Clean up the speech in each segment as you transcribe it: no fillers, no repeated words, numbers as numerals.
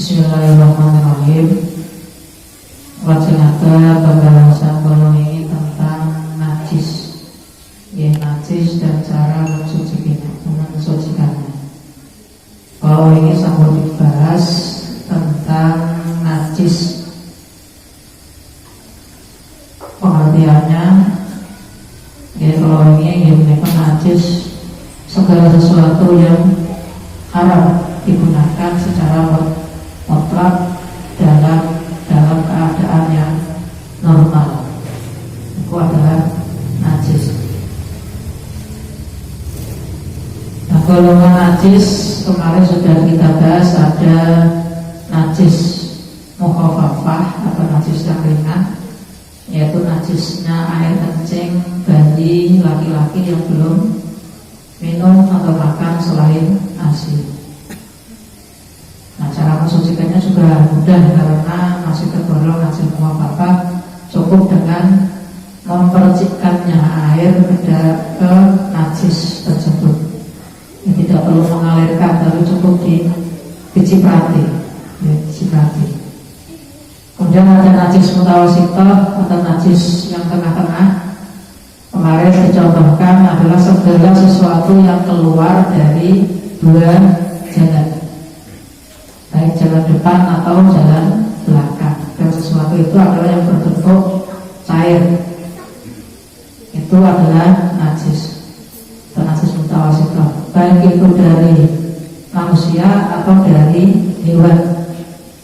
Bismillahirrahmanirrahim. Wajibnya pembahasan kalau ini tentang najis, ya, najis dan cara mensucikannya. Kalau ini sambut dibahas tentang najis, pengertiannya, ya, kalau ini yang najis segala sesuatu yang haram digunakan secara mutlak dalam keadaan yang normal, itu adalah najis. Nah, golongan najis kemarin sudah kita bahas, ada najis mukhafafah atau najis yang ringan, yaitu najisnya air kencing bayi laki-laki yang belum minum atau makan selain ASI. Nah, cara mensucikannya juga mudah karena masih tergolong najis mukhafafah. Cukup dengan mempercikkannya air ke najis tersebut. Ya, tidak perlu mengalirkan, tapi cukup diciprati, ya, diciprati. Kemudian ada najis mutawasithah atau najis yang tengah-tengah. Kemarin dicontohkan adalah segala sesuatu yang keluar dari dua jalan, baik jalan depan atau jalan belakang. Dan sesuatu itu adalah yang berbentuk cair, itu adalah najis atau najis mutawasithah, baik itu dari manusia atau dari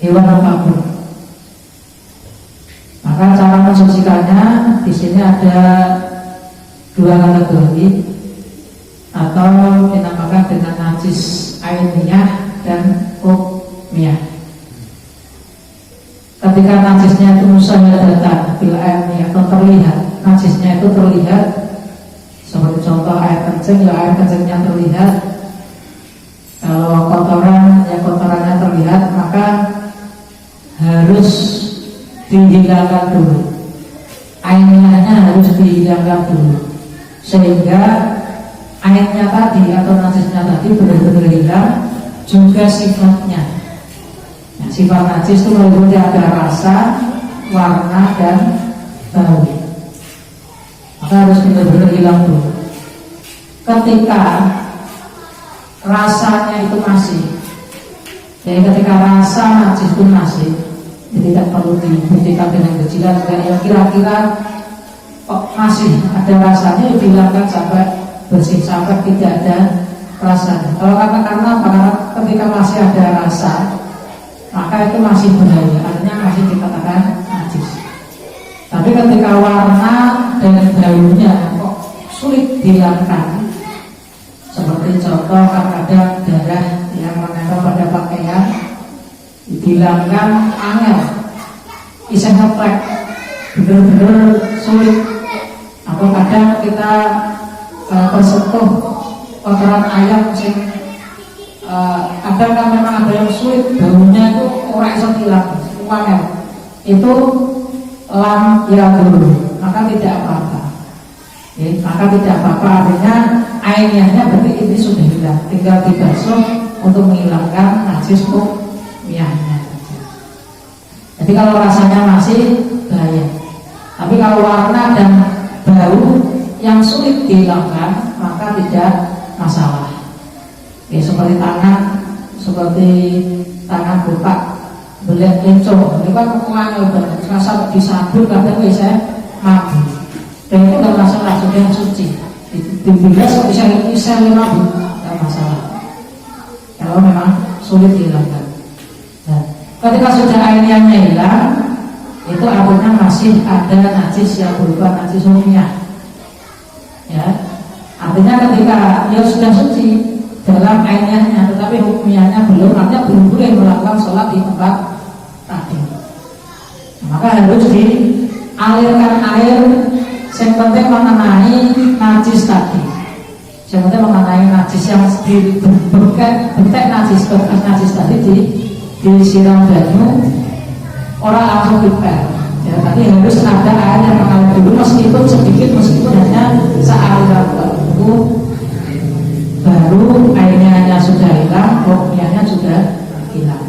hewan apapun. Maka cara mensucikannya di sini ada dua kategori, atau dinamakan dengan najis ainiyah dan hukmiyah. Ketika najisnya itu musyahadatan bil ainiyah atau terlihat, najisnya itu terlihat, seperti contoh air kencing, ya air kencingnya terlihat. Kalau kotoran, ya kotorannya terlihat, maka harus dihilangkan dulu, ainiyahnya harus dihilangkan dulu, sehingga airnya tadi atau najisnya tadi benar-benar hilang, juga sifatnya. Nah, sifat najis itu meliputi ada rasa, warna, dan bau. Maka harus benar-benar hilang dulu. Ketika rasanya itu masih, jadi ketika rasa najis itu masih, jadi tidak perlu dibuktikan dengan kejilan, yang kira-kira kok masih ada rasanya, dihilangkan sampai bersih, sampai tidak ada rasanya. Kalau karena ketika masih ada rasa, maka itu masih bahaya, artinya masih dikatakan najis. Tapi ketika warna dan baunya kok sulit dihilangkan, seperti contoh kadang darah yang menempel pada pakaian, dihilangkan angel, bisa ngeplek, benar-benar sulit. Atau kadang kita tersentuh kotoran ayam, kadang kan memang ada yang sulit, baunya itu orang bisa hilang, angel, itu lam ya dulu, maka tidak apa-apa. Ya, maka tidak apa-apa, artinya ainiyahnya berarti ini sudah hilang, tinggal dibasuh untuk menghilangkan najis hukmiyahnya. Jadi kalau rasanya masih bahaya, tapi kalau warna dan bau yang sulit dihilangkan maka tidak masalah. Ya, seperti tangan buka belet kencok, itu kan kekuatan banget, rasa disabun kadang bisa mabuk, dan itu tidak masalah, sudah suci. Dibilas bisa mabuk, tidak masalah kalau memang sulit dihilangkan. Nah, ketika sudah ainiyahnya hilang, itu artinya masih ada najis yang berupa najis hukmiyah. Ya, artinya ketika dia sudah suci dalam ainiyahnya, tetapi hukmiyahnya belum, artinya belum boleh melakukan sholat di tempat tadi. Maka harus dialirkan air, yang penting mengenai najis tadi. Yang penting mengenai najis yang betek najis, bekas najis tadi disiram banyu, orang langsung dipel. Ya, tadi harus ada air yang mengalir dulu, meskipun sedikit, meskipun hanya sealiran itu, baru airnya sudah hilang, hukmiyahnya sudah hilang.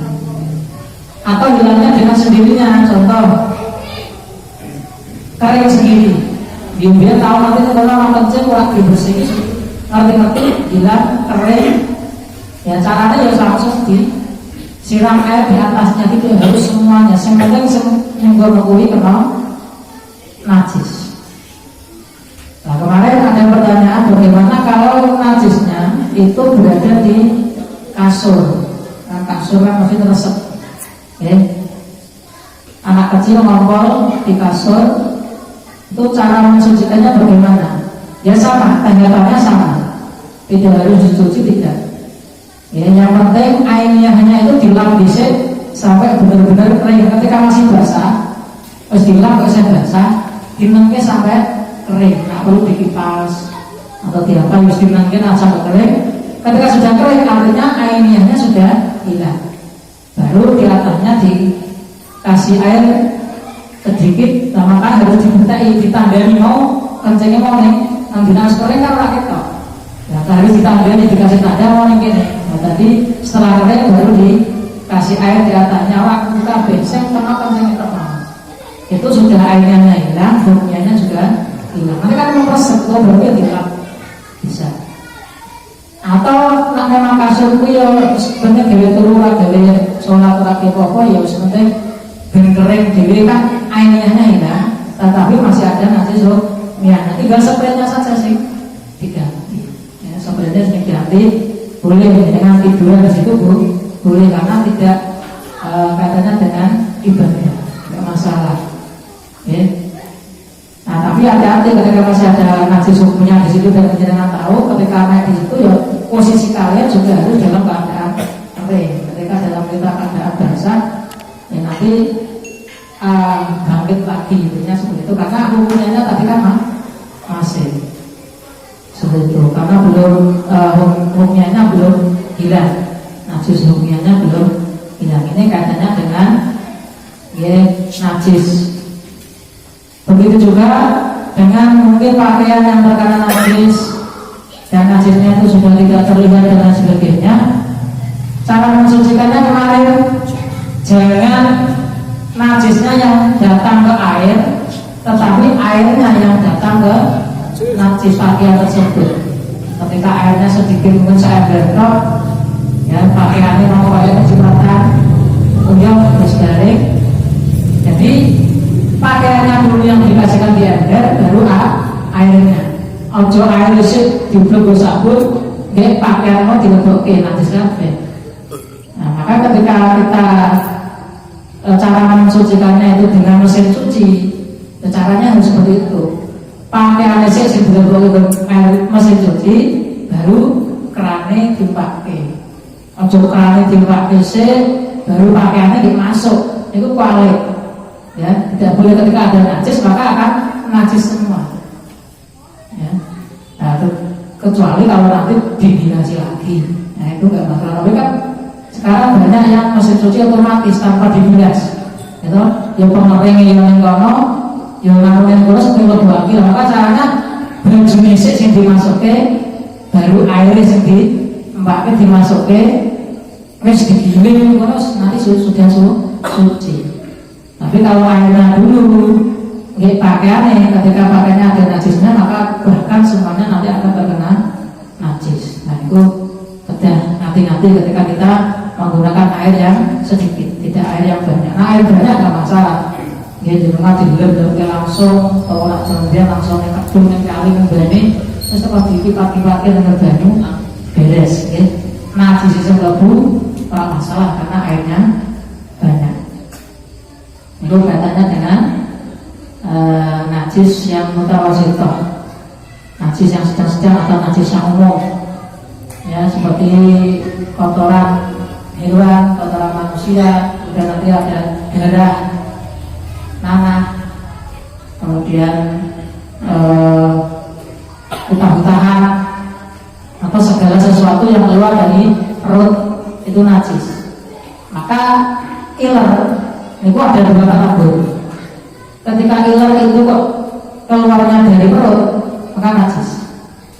hilangnya dengan sendirinya. Contoh kering sendiri, dia tahu nanti kalau orang kencing kurang dibersih, ngerti-ngerti hilang kering. Ya caranya ya langsung siram air di atasnya, itu harus semuanya. Yang penting menggolongui kena najis. Nah kemarin ada pertanyaan bagaimana kalau najisnya itu berada di kasur. Nah kasur kan masih resep. Anak kecil ngompol di kasur, itu cara mensucikannya bagaimana? Ya sama, tanda-tandanya sama. Tidak harus dicuci, tidak. Ya, yang penting airnya itu dilap dhisik sampai benar-benar kering. Ketika masih basah, terus dilap kok saya basah, dinengke sampai kering. Nggak perlu dikipas atau diapa, harus dinengke sampai kering. Ketika sudah kering, artinya airnya sudah hilang. Baru di atasnya dikasih air sedikit, nah maka harus dimintai, ditandani mau kencingnya mau nih, nanti harus kering kan rakyat kok. Ya, harus ditandani, dikasih tanda mau nih gini. Nah, tadi setelah kering baru dikasih air di atasnya, waktu kita beseng kena kencingnya teman. Itu sudah airnya hilang, baunya juga hilang. Nanti kan mau resep, berarti dilap bisa. Atau nak memang kasurku ya sebenarnya dewe turu ra dewe sholat ora apa ya sebenarnya ben kering dewe kan airnya hilang, tetapi masih ada nanti mianya, tinggal spraynya saja sih diganti. Ya, spraynya sih diganti, boleh dengan tiduran di situ boleh karena tidak katanya dengan ibadah, tidak masalah. Ya. Nah tapi hati-hati ketika masih ada najis hukumnya di situ dan jangan tahu ketika naik di situ ya posisi kalian juga harus dalam keadaan kering. Ketika dalam keadaan basah ya nanti bangkit lagi intinya seperti itu karena hukumnya tadi kan masih seperti itu karena belum hukumnya belum hilang, najis hukumnya belum hilang. Ini kaitannya dengan ya najis. Begitu juga dengan mungkin pakaian yang terkena najis dan najisnya itu sudah tidak terlihat dan lain sebagainya. Cara mensucikannya kemarin, jangan najisnya yang datang ke air, tetapi airnya yang datang ke najis pakaian tersebut. Ketika airnya sedikit mungkin saya bentrok, ya pakaiannya mau pakai kecepatan, kemudian terus garing. Jadi pakaiannya dulu yang dikasihkan di ember, baru airnya. Ojo air isik diblok sabun, nggih pakaian mau dilebokke najis kabeh. Nah, maka ketika kita cara mensucikannya itu dengan mesin cuci, caranya harus seperti itu. Pakaian isik sing dilebokke air mesin cuci, baru kerane dipakai. Ojo kerane dipakai sik, baru pakaiannya dimasuk. Itu kualik. Ya, tidak boleh ketika ada najis maka akan najis semua. Ya, nah, kecuali kalau nanti dihiasi lagi, nah itu nggak masalah. Tapi kan sekarang banyak yang mesin cuci otomatis tanpa dihias, itu yang pengering yang kono, yang namun kono sebelum lebih maka caranya baju mesik yang dimasukin, baru air yang dipakai dimasukin, wes digiling kono nanti sudah suci. Tapi kalau airnya dulu nggak pakaiannya, ketika pakaiannya ada najisnya maka bahkan semuanya nanti akan terkena najis. Nah itu hati-hati ketika kita menggunakan air yang sedikit, tidak air yang banyak. Nah air banyak nggak masalah. Ya di rumah dilem langsung, kalau nak jombian langsung kedung yang kali membani, terus kalau dikipat-kipatkan dengan banyu beres. Ya. Najis itu lebu, nggak masalah karena airnya banyak. Itu kaitannya dengan najis yang mutawasithah, najis yang sedang-sedang atau najis yang umum, ya seperti kotoran hewan, kotoran manusia, kemudian nanti ada darah, nanah, kemudian utah-utahan atau segala sesuatu yang keluar dari perut itu najis. Maka iler itu ada dua kategori. Ketika iler itu kok keluarnya dari perut, maka najis.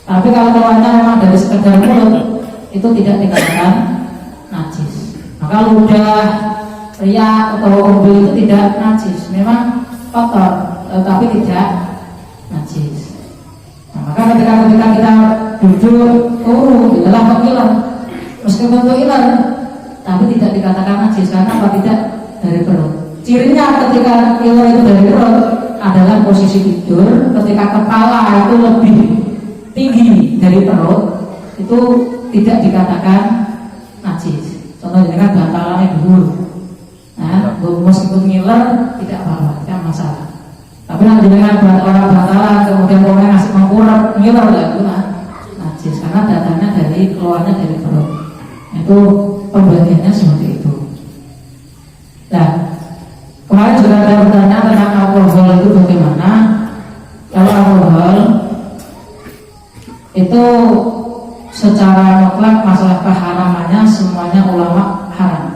Tapi kalau keluarnya memang dari sekedar mulut, itu tidak dikatakan najis. Maka ludah, riak atau umbul itu tidak najis, memang kotor tapi tidak najis. Nah, maka ketika kita duduk adalah pengiler, meskipun itu iler tapi tidak dikatakan najis karena apa? Tidak dari perut. Cirinya ketika iler itu dari perut adalah posisi tidur, ketika kepala itu lebih tinggi dari perut, itu tidak dikatakan najis. Contohnya kan bantalannya dulu. Nah, meskipun ngiler tidak apa-apa, tidak masalah. Tapi nanti dengan orang bantalan kemudian orang ngasih mengkurap ngiler ya itu najis karena datangnya dari keluarnya dari perut. Itu pembagiannya seperti itu. Nah, kemarin juga ada pertanyaan tentang alkohol itu bagaimana. Kalau alkohol itu secara mutlak masalah keharamannya semuanya ulama haram,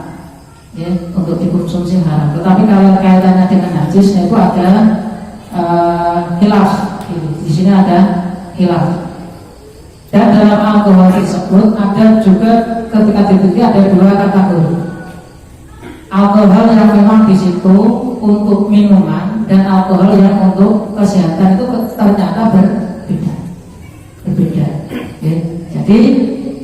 ya, untuk dikonsumsi haram. Tetapi kalau kaitannya dengan najisnya itu ada khilaf. Di sini ada khilaf. Dan dalam alkohol tersebut ada juga ketika diteliti ada dua kategori. Alkohol yang memang di situ untuk minuman dan alkohol yang untuk kesehatan itu ternyata berbeda. Ya. Jadi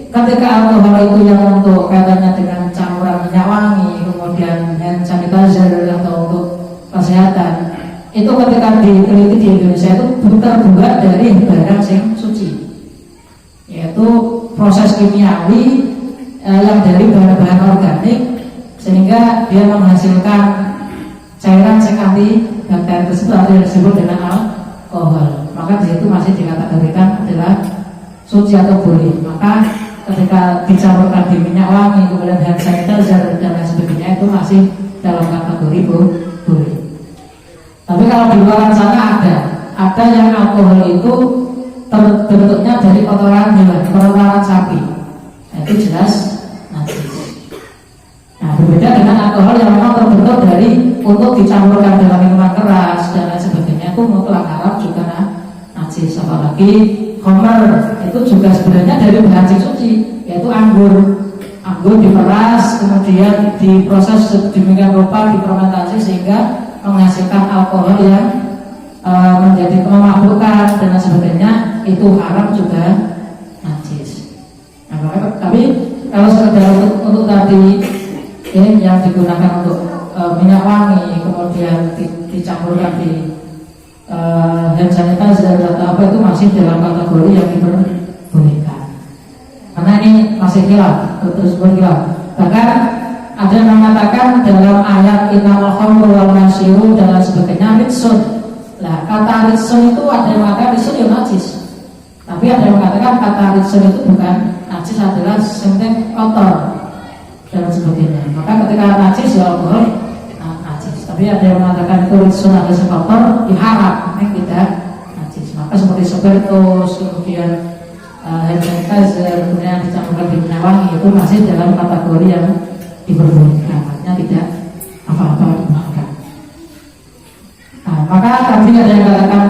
ketika alkohol itu yang untuk kaitannya dengan campuran minyak wangi, kemudian hand sanitizer atau untuk kesehatan, itu ketika diteliti di Indonesia itu terbuat dari barang yang suci, yaitu proses kimiawi yang dari bahan-bahan organik sehingga dia menghasilkan cairan yang anti bakteri tersebut atau yang disebut dengan alkohol. Maka di situ masih dikategorikan adalah suci atau boleh. Maka ketika dicampurkan di minyak wangi kemudian hand sanitizer dan lain sebagainya itu masih dalam kategori boleh. Tapi kalau di luar sana ada yang alkohol itu terbentuknya dari kotoran hewan, kotoran sapi, nah, itu jelas najis. Nah, berbeda dengan alkohol yang memang terbentuk dari untuk dicampurkan dalam minuman keras dan lain sebagainya, itu mutlak haram juga najis. Apalagi khamr itu juga sebenarnya dari bahan yang suci, yaitu anggur diperas kemudian diproses sedemikian rupa, difermentasi sehingga menghasilkan alkohol yang menjadi memabukkan dan sebagainya, itu haram juga najis. Nah, tapi kalau sekedar untuk tadi yang digunakan untuk minyak wangi kemudian dicampurkan di hand sanitizer atau apa, itu masih dalam kategori yang diperbolehkan. Karena ini masih khilaf, terus berkhilaf. Bahkan ada yang mengatakan dalam ayat innamal khamru wal maisiru dan sebagainya ritsun. Nah, kata ritsun itu ada yang mengatakan ritsun ya najis. Tapi ada yang mengatakan kata ritsun itu bukan najis, adalah sentek kotor dan sebagainya. Maka ketika najis ya alkohol najis. Tapi ada yang mengatakan itu ritsun adalah kotor, diharap tidak najis. Maka seperti spiritus, kemudian hand sanitizer, kemudian dicampurkan di minyak wangi, itu masih dalam kategori yang diperbolehkan, artinya tidak apa-apa dimakan. Nah, maka tadi ada yang katakan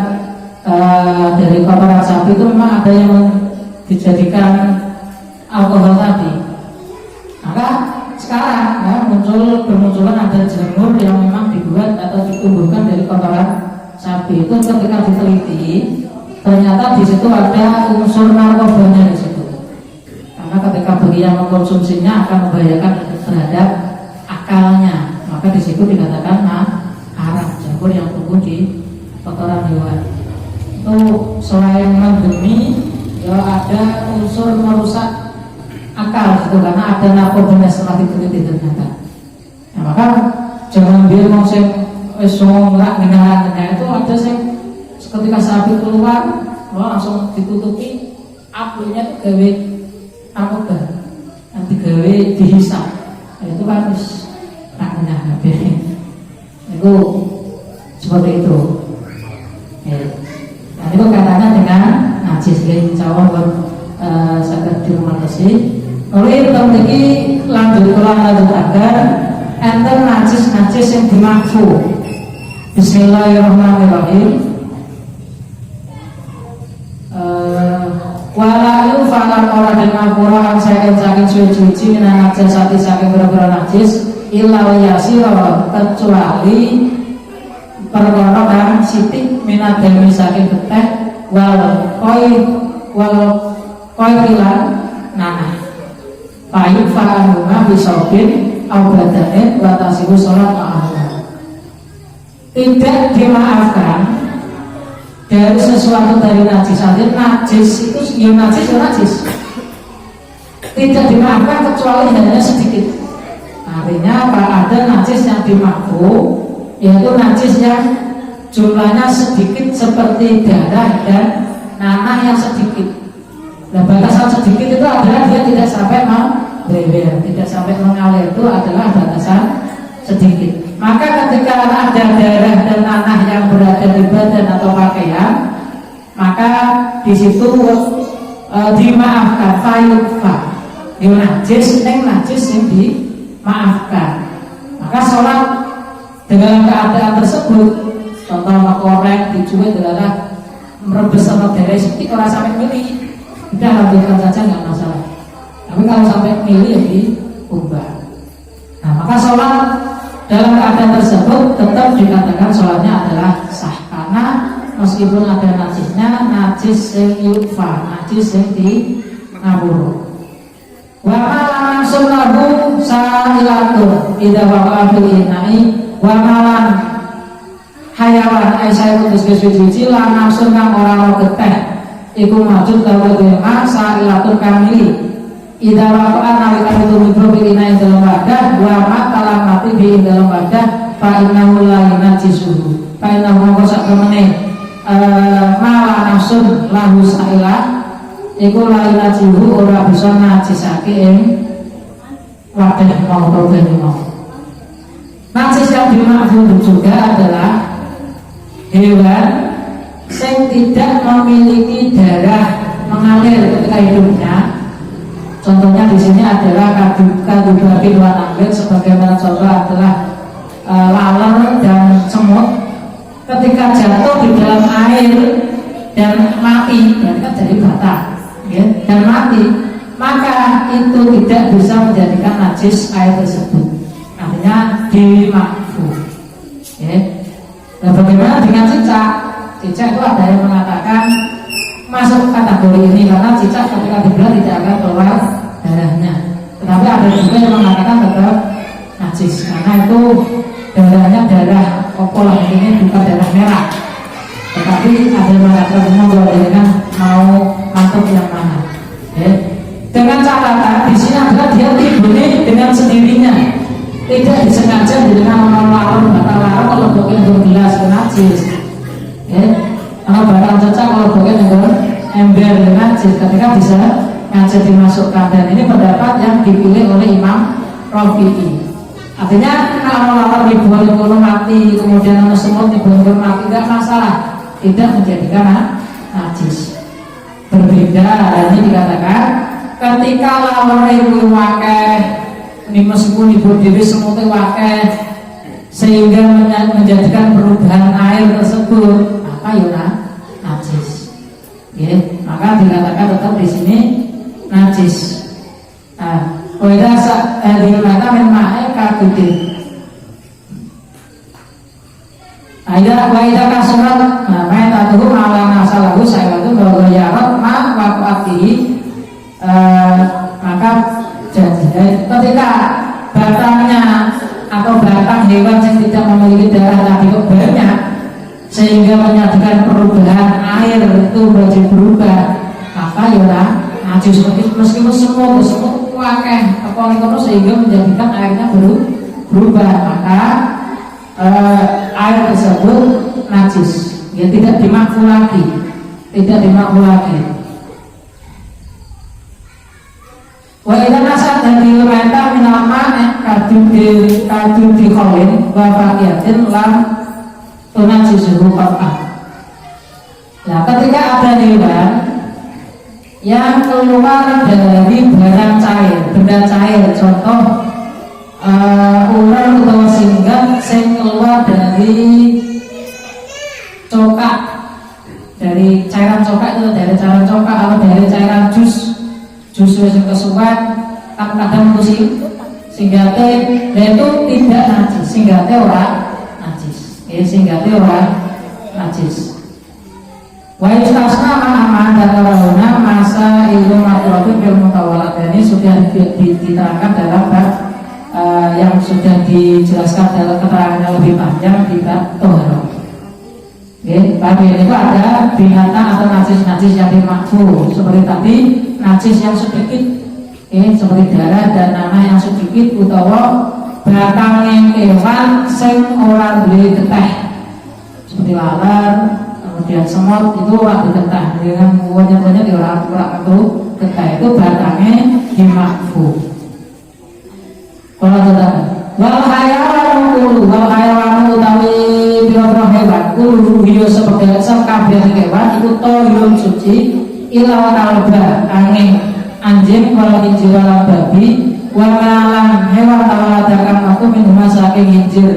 dari kotoran sapi itu memang ada yang dijadikan alkohol tadi. Maka sekarang bermunculan ada jamur yang memang dibuat atau ditumbuhkan dari kotoran sapi. Itu ketika diteliti ternyata di situ ada unsur narkobanya di situ. Karena ketika bagi yang mengkonsumsinya akan membahayakan terhadap akalnya, maka di situ dikatakan haram jamur yang tumbuh di kotoran hewan. Itu selain mendemi, ya ada unsur merusak akal gitu, karena ada narkobanya setelah diteliti ternyata. Nah, maka jangan biar mau sing wis ngerak dengar itu ada sing ketika sapi keluar langsung ditutupi apinya itu gawe narkoba, nanti gawe dihisap. Itu kan harus naknya itu seperti itu. Nah, itu katanya dengan najis. Insya Allah buat sakit di rumah kasih. Oleh tahun ini lanjut agar enten najis yang dimakfu. Bismillahirrahmanirrahim. Walayu falan ora den ngapura ang saking suci-suci minan najis saking beberapa najis illa yasira kecuali perkara kang sithik minadami saking getih wal lan nanah payu fa'anuma bisobin au badanin watasiku sholat ma'ahlah. Tidak dimaafkan dari sesuatu dari najis. Artinya najis itu ya najis tidak dimaafkan kecuali hanya sedikit. Artinya apa? Ada najis yang dimaafkan, yaitu najis yang jumlahnya sedikit seperti darah dan nanah yang sedikit. Nah, batasan sedikit itu adalah dia tidak sampai membeber, tidak sampai mengalir, itu adalah batasan sedikit. Maka ketika ada darah dan nanah yang berada di badan atau pakaian, maka di situ dimaafkan fayufa. Di najis yang dimaafkan. Maka sholat dengan keadaan tersebut, contoh makorek dicuit adalah merebus sama darah sedikit orang sampai milih, kita lanjutkan saja nggak masalah. Tapi kalau sampai milih ya diubah. Nah, maka sholat dalam keadaan tersebut tetap dikatakan sholatnya adalah sah, karena meskipun ada najisnya, najis yang yufa, najis yang ngawur. Wa langsung lahu sa'ilatun idza waqa'a fil ina'i wa malan hayawan aisyah kutus suci lan langsung kang ora ono getih iku majud lawa dema sa'ilatun kamili idza waqa'a nalika itu mikro fil ina'i dalam wadah wa matalan mati di dalam wadah fa innahu la yunajisuhu fa innahu sak temene malan langsung lahu sa'ilah iku lain najihu ora bisa najisake ing wadah mau beni mau. Najis yang dimaafkan juga adalah hewan yang tidak memiliki darah mengalir ketika hidupnya. Contohnya di sini adalah kadu babi wan angin, sebagaimana contoh adalah laler dan semut. Ketika jatuh di dalam air dan mati, dan kan jadi batal. Ya, dan mati, maka itu tidak bisa menjadikan najis air tersebut. Artinya dimaafkan. Ya. Nah, bagaimana dengan cicak? Cicak itu ada yang mengatakan masuk kategori ini karena cicak ketika dibelah tidak akan keluar darahnya. Tetapi ada juga yang mengatakan tetap najis karena itu darahnya darah kopol, ini bukan darah merah. Tetapi ada yang mengatakan dengan mau mantap yang mana, ya. Dengan catatan di sini adalah dia timbulnya dengan sendirinya, tidak disengaja dengan larang batang larang kalau bagian bergelas najis, ya. Kalau batang cecak kalau bagian ember najis, ketika bisa ngajak dimasukkan, dan ini pendapat yang dipilih oleh Imam Rafi'i. Artinya kalau larang dibuat mati, kemudian semut dibuat mati, tidak masalah, tidak menjadikan najis. Berbeda, ini dikatakan ketika lawan itu wakeh ini meskipun ibu diri semutnya wakeh sehingga menjadikan perubahan air tersebut, maka yuna najis. Ya, maka dikatakan tetap di sini najis. Nah, wajah dimana memang kadudin. Ayat wajah kasurat, nah, main tatuh ala nasalahu saya itu bahwa yarat ma wakuati, maka jadi ketika batangnya atau batang hewan yang tidak memiliki darah tadi banyak sehingga menyebabkan perubahan air itu menjadi berubah, maka yalah najis meskipun semua wakeh apa sehingga menjadikan airnya berubah, maka air tersebut najis, ya tidak dimakfu lagi, Wa idza nasat dari mata minama kadu di kawin wa faqiyatin lam tunajisuhu qat'an. Nah, ketika ada hewan yang keluar dari barang cair, benda cair, contoh ular atau singgah yang keluar dari cokak, dari cairan cokak itu, dari cairan cokak atau dari cairan jus yang kesuwen, kadang musim Singgate itu tidak najis, singgate ora najis. Singgate ora najis. Wa istasna ma'aman dan warahuna masa ilmu makrofi fil mutawalat. Ini sudah diterangkan dalam bab yang sudah dijelaskan dalam keterangan yang lebih panjang di bab toharo. Bab ini itu ada binatang atau najis-najis yang dimakfu seperti tadi, najis yang sedikit, seperti darah dan nanah yang sedikit utawa batangnya kewan sing ora duwe getih seperti lalat, kemudian semut itu ora getih dengan wonyet-wonyet di ora itu getih, itu batangnya dimakfu. Kalau tidak, wal hayawan utawi biro-biro hewan, hiyo sebagai kabeh hewan itu toyun suci, ila kalba angin anjing wal hinjir wal babi, wamalan hewan tawaladakan aku minuman saking hinjir.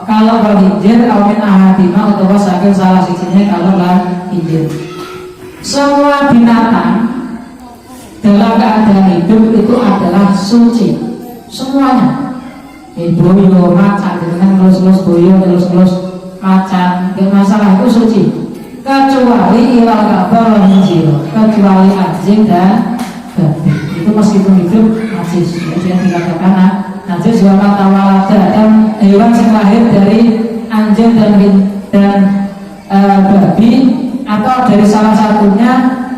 Kalau wal hinjir awin ahadima atau saking salah sijinya kalau lah hinjir. Semua binatang dalam keadaan hidup itu adalah suci. Semuanya boyo, macan, dengan ngelus-ngelus boyo, ngelus-ngelus macan, gak masalah, itu suci kecuali ilal kabal hinjir, kecuali anjing dan babi. Itu meskipun hidup najis, yang dikatakan najis wa matawalada, dan hewan yang lahir dari anjing dan babi atau dari salah satunya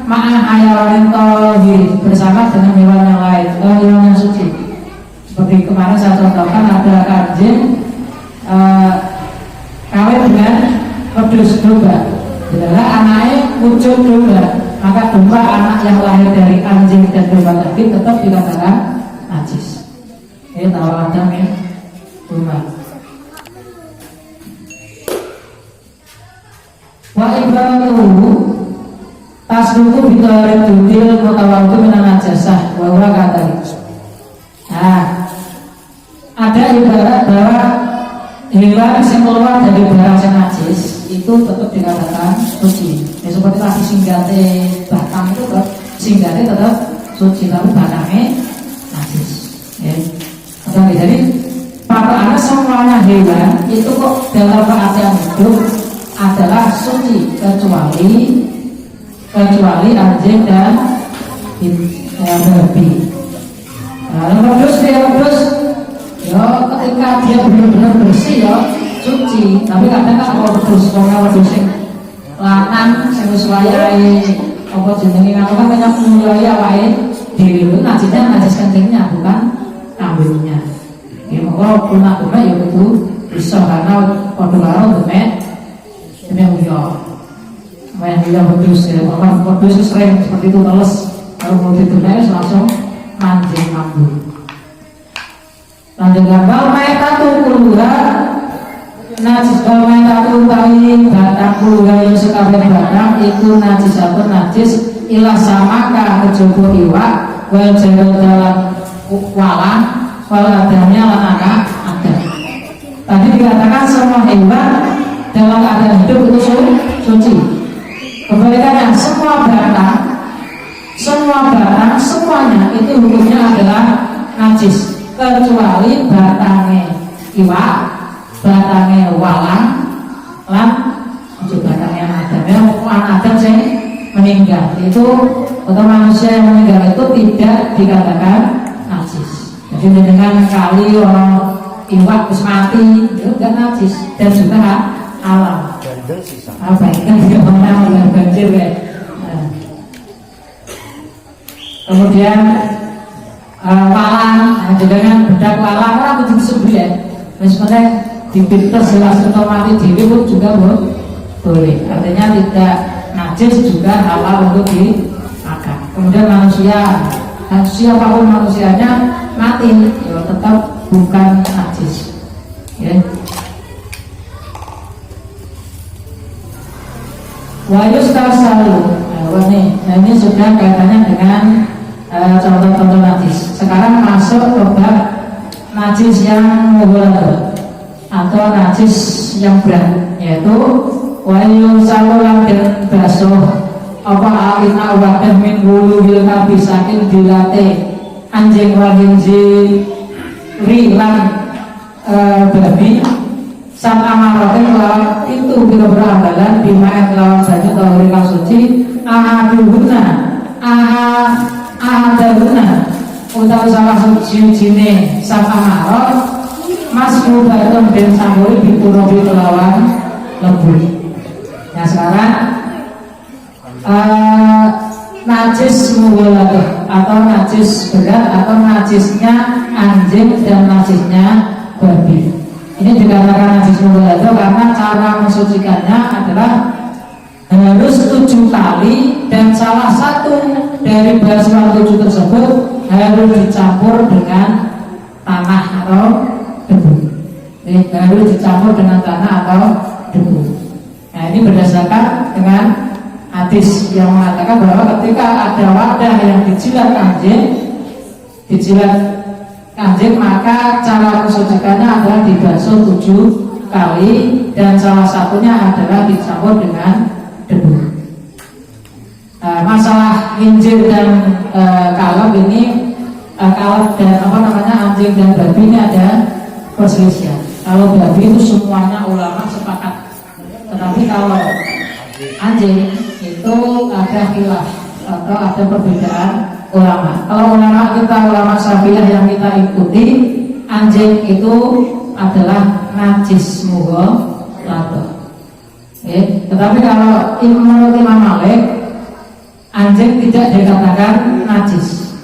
ma'a hayawanin tohir bersama dengan hewan yang lain, hewan yang suci. Seperti kemarin saya contohkan ada anjing kawin dengan wedhus domba, adalah anaknya wujud domba, maka domba anak yang lahir dari anjing dan domba tadi tetap dikatakan najis. Ini tawaran ya domba. Wa ibratuhu tasduku bitawarin dudil mutawatu minan najasah wa huwa kadalik. Ada ibarat bahwa hewan yang keluar dari barang yang najis itu tetap dikatakan suci. Seperti tadi singgate batang itu tetap singgate tetap suci, tapi batangnya najis. Jadi pada semuanya hewan itu kok dalam keadaan hidup adalah suci kecuali anjing dan babi. Terus ya ketika dia benar-benar bersih ya suci, tapi kadang kan kalau wedhus sing lanang sing wis wayahe apa jenenge kan banyak mulai awake dhewe najisnya najis kencingnya bukan kambingnya. Ya monggo punah-punah ya kudu bisa karena padha karo demek uyo. Mayan dia wedhus ya, orang wedhus sering seperti itu teles kalau mau ditulis langsung mancing kambing. Lanjutkan balmaita tu kulura najis, balmaita tu utawi batang kulura yang sekabeh batang itu najis atau najis ilah samaka kejaba iwak wal jenggot dalam walang wal adanya lanaka ada. Tadi dikatakan semua hewan dalam keadaan hidup itu suci. Kebalikannya semua batang semuanya itu hukumnya adalah najis kecuali batangnya iwak, batangnya walang, lan juga batangnya adam. Yang adam yang meninggal itu atau manusia yang meninggal itu tidak dikatakan najis. Jadi dengan kali orang iwak terus mati itu tidak najis dan juga alam. Apa ini kan tidak pernah banjir ya. Kemudian walang, dengan bedak walang orang begitu sebelah. Misalnya dipintas jelas otomatis dewi pun juga boleh. Artinya tidak najis juga halal untuk dimakan. Kemudian manusia siapapun manusianya mati, ya tetap bukan najis. Ya. Wayus tasalu. Ini sudah kaitannya dengan contoh-contoh najis. Sekarang masuk ke bab najis yang mughalladh atau najis yang berat, yaitu wayus salulan dan basuh apa alina wadah min wuluhil nabi saking dilate anjing wahinji rilan babi sang amarotin lawan itu kita berambalan bimaet lawan banyu tawari kang suci ahaduhuna ahadahuna utawi salah suci-sucine sang amarot mas mubatun dan samburi bikurobi lawan lembut. Nah sekarang najis mughaladhah atau najis berat atau najisnya anjing dan najisnya babi. Ini dikatakan najis mughaladhah karena cara mensucikannya adalah harus 7 kali dan salah satu dari basuhan 7 tersebut harus dicampur dengan tanah atau debu. Harus dicampur dengan tanah atau debu. Nah ini berdasarkan dengan hadis yang mengatakan bahwa ketika ada wadah yang dijilat anjing maka cara mensucikannya adalah dibasuh 7 kali dan salah satunya adalah dicampur dengan debu. Masalah hinjir dan kalab ini kalab dan anjing dan babi ini ada perselisihan. Kalau babi itu semuanya ulama sepakat, tetapi kalau anjing itu ada khilaf atau ada perbedaan ulama. Kalau ulama Syafi'iyah yang kita ikuti, anjing itu adalah najis mughaladhah. Tetapi kalau menurut Imam Malik, anjing tidak dikatakan najis,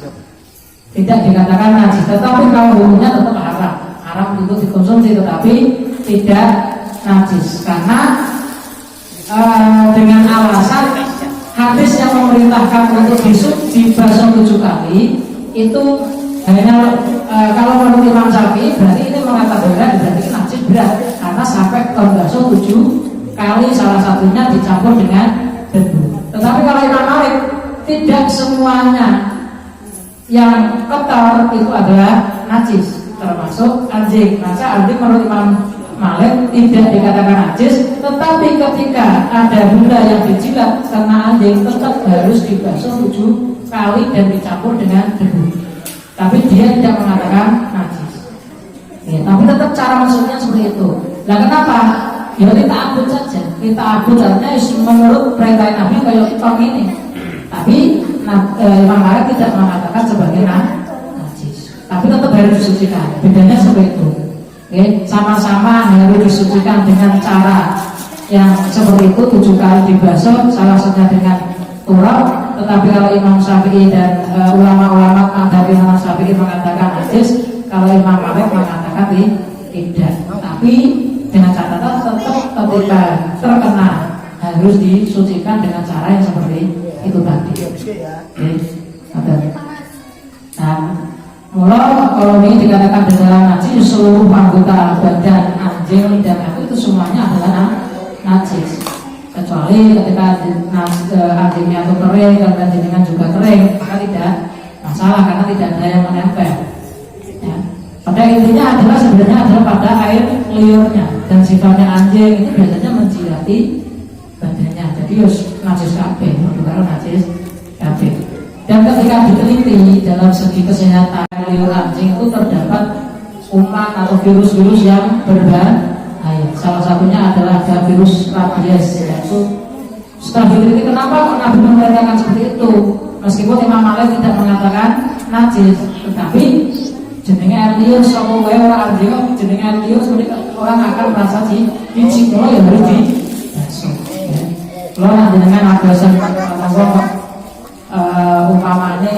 tetapi kalau hukumnya tetap haram untuk dikonsumsi, tetapi tidak najis karena dengan alasan hadis yang memerintahkan untuk dibasuh 7 kali itu hanya kalau menurut Imam Syafi'i berarti ini mengatakan berarti najis berat karena sampai membasuh 7 kali, salah satunya dicampur dengan debu. Tetapi kalau Imam Malik tidak semuanya yang kotor itu adalah najis, termasuk anjing. Maka anjing menurut Imam Malik tidak dikatakan najis, tetapi ketika ada benda yang dijilat karena anjing tetap harus dibasuh 7 kali dan dicampur dengan debu. Tapi dia tidak mengatakan najis. Tapi tetap cara maksudnya seperti itu. Nah kenapa? Ya kita abut saja. Kita abut artinya menurut perintah Nabi kayak kita ini. Tapi Imam Malik tidak mengatakan sebagai najis. Tapi tetap harus disucikan. Bedanya seperti itu. Sama-sama harus disucikan dengan cara yang seperti itu 7 kali dibasuh, salah satunya dengan turab. Tetapi kalau Imam Syafi'i dan ulama-ulama dari Imam Syafi'i mengatakan najis, kalau Imam Malik mengatakan tidak. Tapi dengan catatan tetap ketika terkena harus disucikan dengan cara yang seperti itu tadi. Nah, mula kalau ini dikatakan adalah najis, seluruh anggota badan anjing dan itu semuanya adalah najis, kecuali ketika anjingnya itu kering dan anjingnya juga kering, maka tidak masalah karena tidak ada yang menempel. Ya. Pada intinya adalah sebenarnya adalah pada air liurnya, dan sifatnya anjing itu biasanya menjilati badannya, jadi najis kabeh, bukan najis kabeh. Dan ketika diteliti dalam segi kesehatan liur anjing itu terdapat kuman atau virus-virus yang berbahaya. Salah satunya adalah ada virus rabies. Yaitu setelah diteliti kenapa Nabi mengatakan seperti itu, meskipun Imam Malik tidak mengatakan najis, tetapi jenenge air liur sapa wae ora anjing jenenge air liur sebenarnya orang akan merasa jijik, kalau ya harus dibasuh. Kalau nanti dengan agasan umpamanya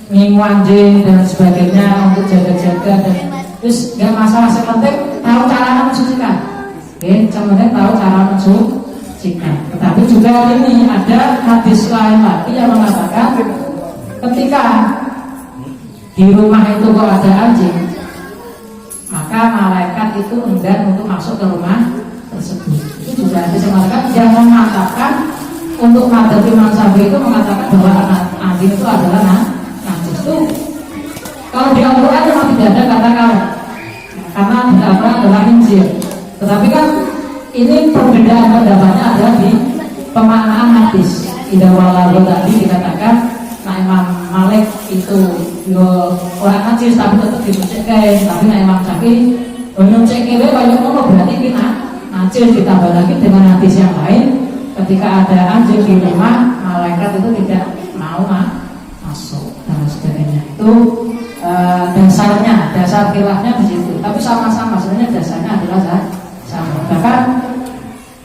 ngingu anjing dan sebagainya untuk jaga-jaga dan terus nggak masalah, sepenting tahu cara mensucikan. Sebenarnya tahu cara mensucikan. Tetapi juga ini ada hadis lain lagi yang mengatakan ketika di rumah itu kok ada anjing, maka malaikat itu enggan untuk masuk ke rumah tersebut. Itu juga hadis yang mengatakan, yang mengatakan untuk madzhab Imam Syafi'i itu mengatakan bahwa anjing itu adalah najis. Itu kalau di Al-Quran memang tidak ada kata kalau, karena di Al-Quran adalah hinjir. Tetapi kan ini perbedaan pendapatnya adalah di pemaknaan hadis. Idza walago tadi dikatakan Nah Imam Malik itu yo orang najis tapi tetap dicucikan, tapi nah Imam Syafi'i nyucikan banyak ngono berarti kita najis. Ditambah lagi dengan hadis yang lain, ketika ada anjing di rumah, malaikat itu tidak mau masuk dan sebagainya. Itu dasar khilafnya di situ. Tapi sama-sama sebenarnya dasarnya adalah sama. Bahkan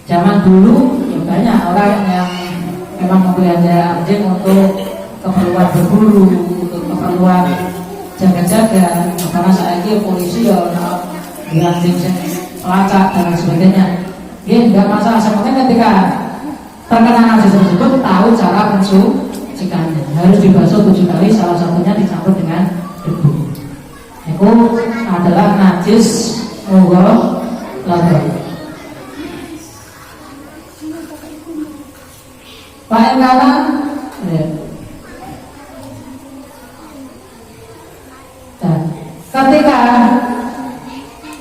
zaman dulu ya banyak orang yang memang memelihara anjing untuk keperluan berburu, untuk keperluan jaga-jaga. Karena saat ini polisi ya anjing pelacak dan sebagainya. Dia tidak masalah. Sebenarnya ketika terkena najis tersebut tahu cara mensucikannya, harus dibasuh 7 kali, salah satunya dicampur dengan debu. Itu adalah najis mughalladh. Paling kanan ya. Dan ketika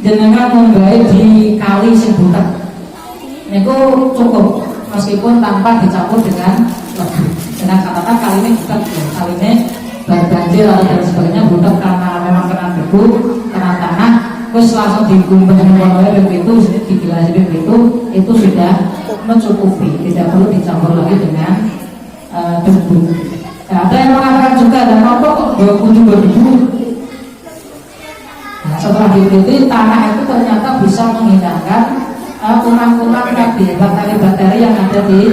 jenengan menggawe di kali sing butek niku cukup meskipun tanpa dicampur dengan lebu. Dengan catatan kali ini butek ya. Kali ini banjir atau dan sebagainya butek karena memang kena debu, kena tanah, terus langsung digumbah dengan air itu, dibilasi itu sudah mencukupi, tidak perlu dicampur lagi dengan debu. Nah, ada yang mengatakan juga dan apa debu. Nah, setelah diteliti tanah itu ternyata bisa menghilangkan kuman-kuman tadi, bakteri-bakteri yang ada di,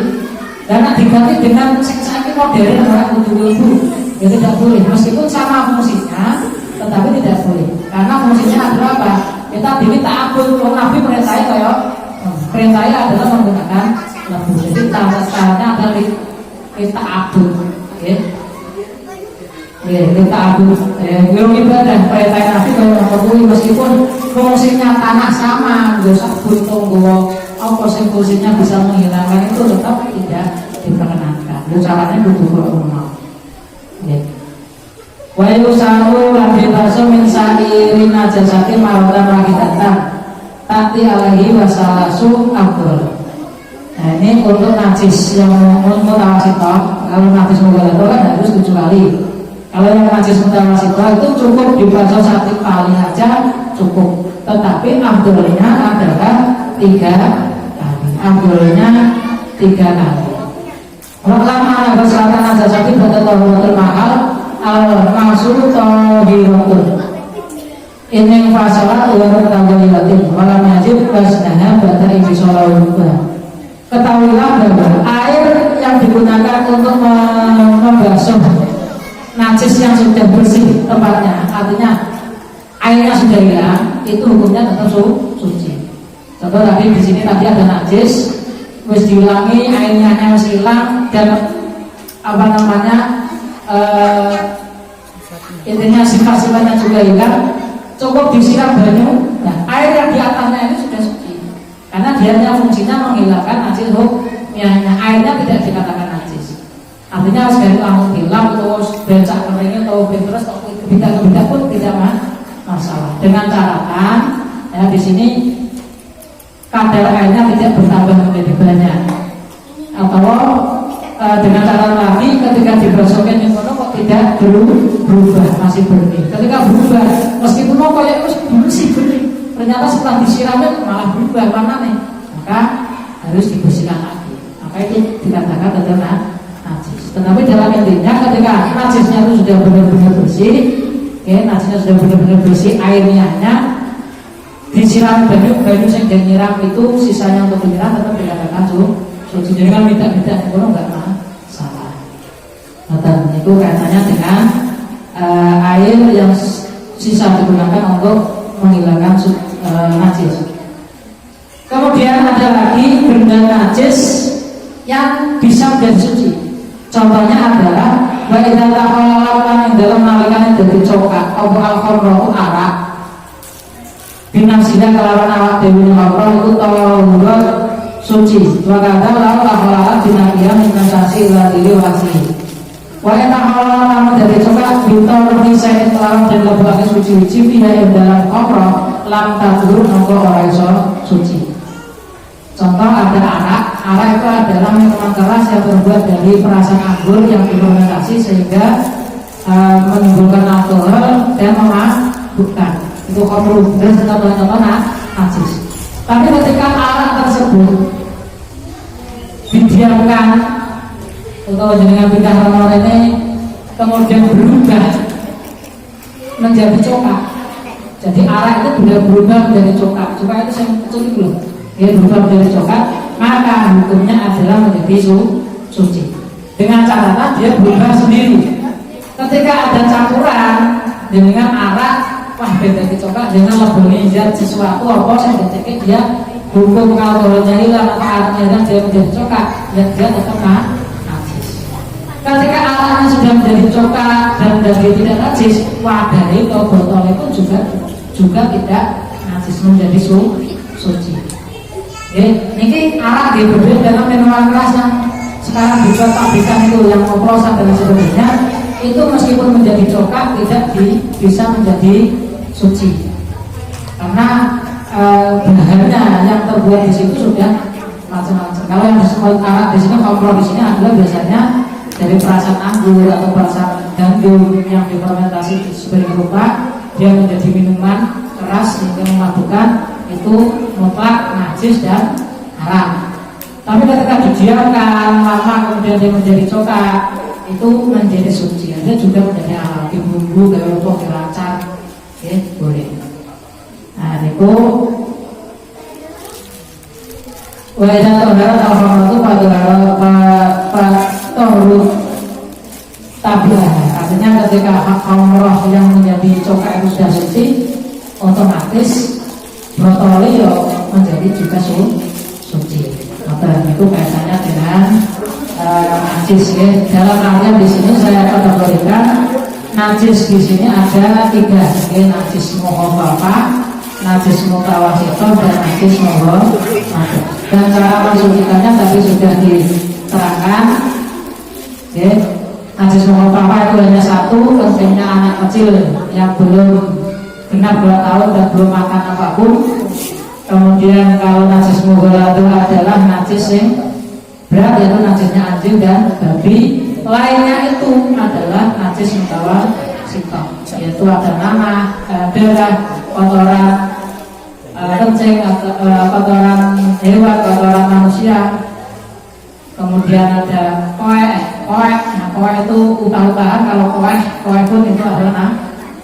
karena diganti dengan seksi modern orang debu. Ya tidak boleh, meskipun sama fungsinya, tetapi tidak boleh. Karena fungsinya adalah apa? Kita diminta abul, Nabi perintahnya kayak perintahnya adalah menggunakan lebu. Jadi caranya adalah kita abul, ya. Kita abul. Belum ibadah perintahnya Nabi kalau mengakui meskipun fungsinya tanah sama, nggak usah buntung, apa fungsinya bisa menghilangkan itu tetap tidak diperkenankan. Itu caranya butuh rumah. Wa yusaru lan bitasu min sa'irin najasati marodan wahidatan tati alaihi wasalasu abdul. Nah ini untuk najis yang mutawasithah. Kalau najis mughalladh kan harus 7 kali. Kalau yang najis mutawasithah itu cukup dibasuh 1 kali aja cukup. Tetapi abdulnya adalah 3 kali. Abdulnya 3 kali. Ulama berselatan najasati pada tahun mahal al-masur tahirotun ini fasalah ulama tanggawilatin malam najib basnahnya pada ibi sholawubah. Ketahuilah bahwa air yang digunakan untuk membasuh najis yang sudah bersih tempatnya, artinya airnya sudah hilang, itu hukumnya tetap suci. Contoh tadi di sini tadi ada najis wis diulangi, airnya harus hilang dan apa namanya intinya sifat-sifatnya juga hilang, cukup disiram banyu. Nah, air yang di atasnya ini sudah suci karena dia hanya fungsinya menghilangkan najis hukumnya. Airnya tidak dikatakan najis, artinya harus dari langsung hilang terus becak keringnya atau terus beda-beda pun tidak masalah. Dengan catatan ya di sini kadar airnya tidak bertambah menjadi banyak, atau dengan cara lagi ketika dibasuhkan yang kok tidak berubah, masih bening. Ketika berubah, meskipun kayak itu bersih bening, ternyata setelah disiramnya malah berubah warnanya, maka harus dibersihkan lagi. Maka itu dikatakan adalah najis. Tetapi dalam intinya ketika najisnya itu sudah benar-benar bersih, najisnya sudah benar-benar bersih, airnya hanya disiram banyu yang nyiram itu sisanya untuk penyiram tetap dikatakan suci. Jadi kan tidak itu enggak masalah. Dan itu kaitannya dengan air yang sisa digunakan untuk menghilangkan najis. Kemudian ada lagi benda najis yang bisa menjadi suci. Contohnya adalah wa'idha ta'ala yang dalam nalikan yang jadi cokak atau al-khorrohu arak binafsinya kelawan awak dewi Allah itu tawar suci. Wakadha lalu akhlak binakiah investasi ladili wasi. Wa'idha ta'ala namun dari cokak bintar nisai kelawan dan lebuhani suci-suci pihak yang dalam khorroh lam tadur nongko orang iso suci. Contoh ada arak Arak itu adalah minuman keras yang terbuat dari perasan anggur yang difermentasi sehingga menimbulkan alkohol dan memabukkan. Itu khamru. Dan contoh-contoh najis. Tapi ketika arak tersebut didiamkan atau jenengan pindah nomor ini kemudian berubah menjadi coklat. Jadi arak itu sudah berubah menjadi coklat. Coklat itu yang kecil itu loh. Dia berubah menjadi coklat, maka hukumnya adalah menjadi suci. Dengan catatan dia berubah sendiri. Ketika ada campuran dengan arak, wah beda coklat dengan lebih zat sesuatu apa yang dicekik dia hukum alkoholnya hilang, araknya dia menjadi coklat, dan dia tetap najis. Ketika araknya sudah menjadi coklat dan menjadi tidak najis, wadah itu botol itu juga tidak najis, menjadi suci. Ini arak berbeda dengan minuman keras yang sekarang dijual pabrikan itu yang oplosan dan sebagainya. Itu meskipun menjadi coklat tidak bisa menjadi suci karena bahannya yang terbuat di situ sudah macam-macam. Kalau yang disebut arak di sini, kompor di sini adalah biasanya dari perasan anggur atau perasan gandum yang difermentasi sebagai rupa dia menjadi minuman keras sehingga memabukkan, itu mutlak najis dan haram. Tapi ketika didiamkan lama kemudian dia menjadi coklat, itu menjadi suci. Ada juga menjadi halal, bumbu kayak rokok, diracak, ya boleh. Nah, itu wajah saudara tahu itu pada tohru tabiah. Artinya ketika khamrah yang menjadi coklat itu sudah suci, otomatis botolnya menjadi juga suci. Maka itu kaitannya dengan najis ya. Dalam artian di sini saya kategorikan najis di sini ada 3 ya, najis mukhafafah, najis mutawasithah, dan najis mughallazah. Dan cara mensucikannya tadi sudah diterangkan ya. Najis mukhafafah itu hanya 1, tentunya anak kecil yang belum genap 2 tahun dan belum makan apapun. Kemudian kalau najis mughallazah adalah najis yang berat, yaitu najisnya anjing dan babi. Lainnya itu adalah najis mutawasithah, yaitu ada nanah, darah, kotoran kencing, kotoran hewan, kotoran manusia. Kemudian ada koek. Nah koek itu utah-utahan. Kalau koek pun itu adalah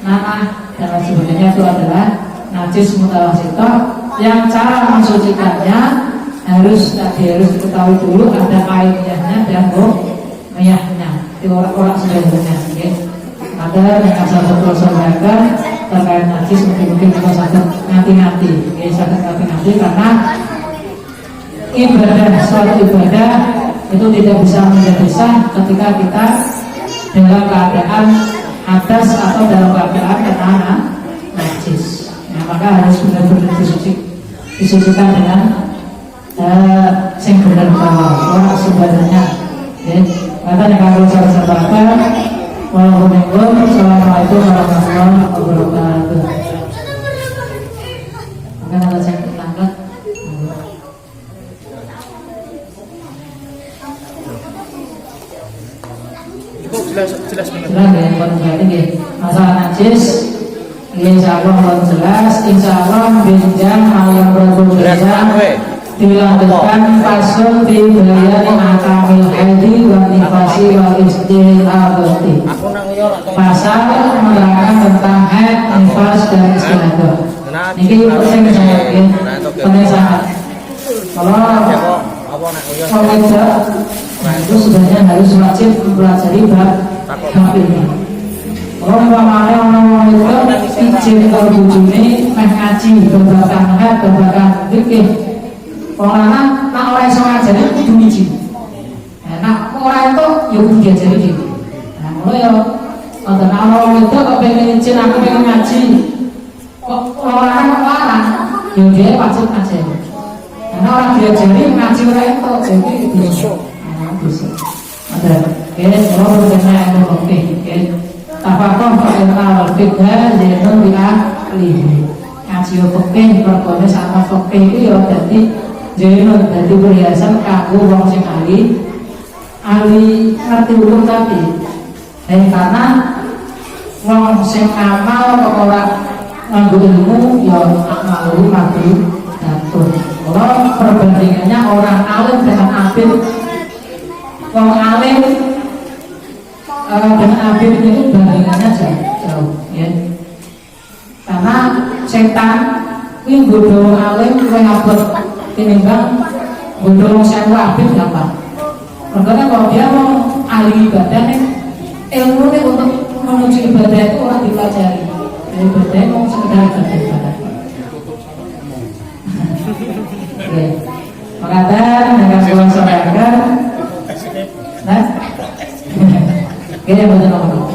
nanah dan sebagainya, itu adalah najis mutawasithah yang cara mensucikannya harus diketahui dulu ada airnya dan meyahnya. Itu orang-orang sebagainya ya. Ada yang asal betul sampaikan terkait najis, mungkin kita sakit nanti ya, sakit nanti karena ibadah, suatu ibadah itu tidak bisa menjadi sah ketika kita dalam keadaan hadas atau dalam keadaan kena najis. Nah, maka harus benar-benar disucikan dengan sing benar bahwa sebenarnya ya. Kata yang kalau saya sampaikan, Assalamualaikum warahmatullahi wabarakatuh. Maka kalau saya terlambat jelas ya, berarti masalah najis insya Allah jelas, insya Allah benjang yang berbeda dilanjutkan pasal di bayani akamil haidi wa nifasi wa istihadati. Pasal menerangkan tentang haid, nifas dan istihadah. Ini penting sangat. Kalau wanita itu sebenarnya harus wajib mempelajari bab ini. Kalau umpamanya orang itu izin kalau bujune meh ngaji babagan haid, babagan fikih. Orang nak orang iso ngajari kudu izin. Nah, orang itu ya kudu diajari gitu. Nah, mulai ya wonten orang itu kok pengen izin, aku pengen ngaji. Kok orang larang, ya dia wajib ngajari. Karena orang diajari ngaji orang itu jadi bisa. Bisa. Ada. Kalau berkenaan ilmu fikih, tafakoh ilmu fikih yaitu bila ahli. Ngaji fikih perkara sama fikih itu ya dadi jadi dadi perhiasan kanggo wong sing ahli ngerti hukum tadi. Karena wong sing amal kok ora nganggo ilmu ya malu mati jatuh. Kalau perbandingannya orang alim dengan abid, wong alim dengan abid itu bandingannya jauh ya. Karena setan ini bodoh alim luwih abot tinimbang bodoh sewu abid gampang. Karena kalau dia mau ahli ibadah nih, ilmu nih untuk menuju ibadah itu orang dipelajari. Jadi ibadah mau sekedar ibadah. Oke, makanya dengan pulang saudara, nah, ini betul nomor.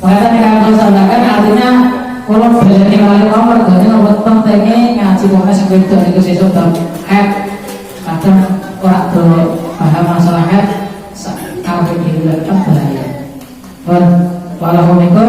Makanya dengan pulang saudara artinya kalau berani kali nomor, jadi nomor pentingnya ngaji pokoknya sebetulnya itu sesuatu kadang orang tuh paham masalah kalau begini kan bahaya. Walaupun itu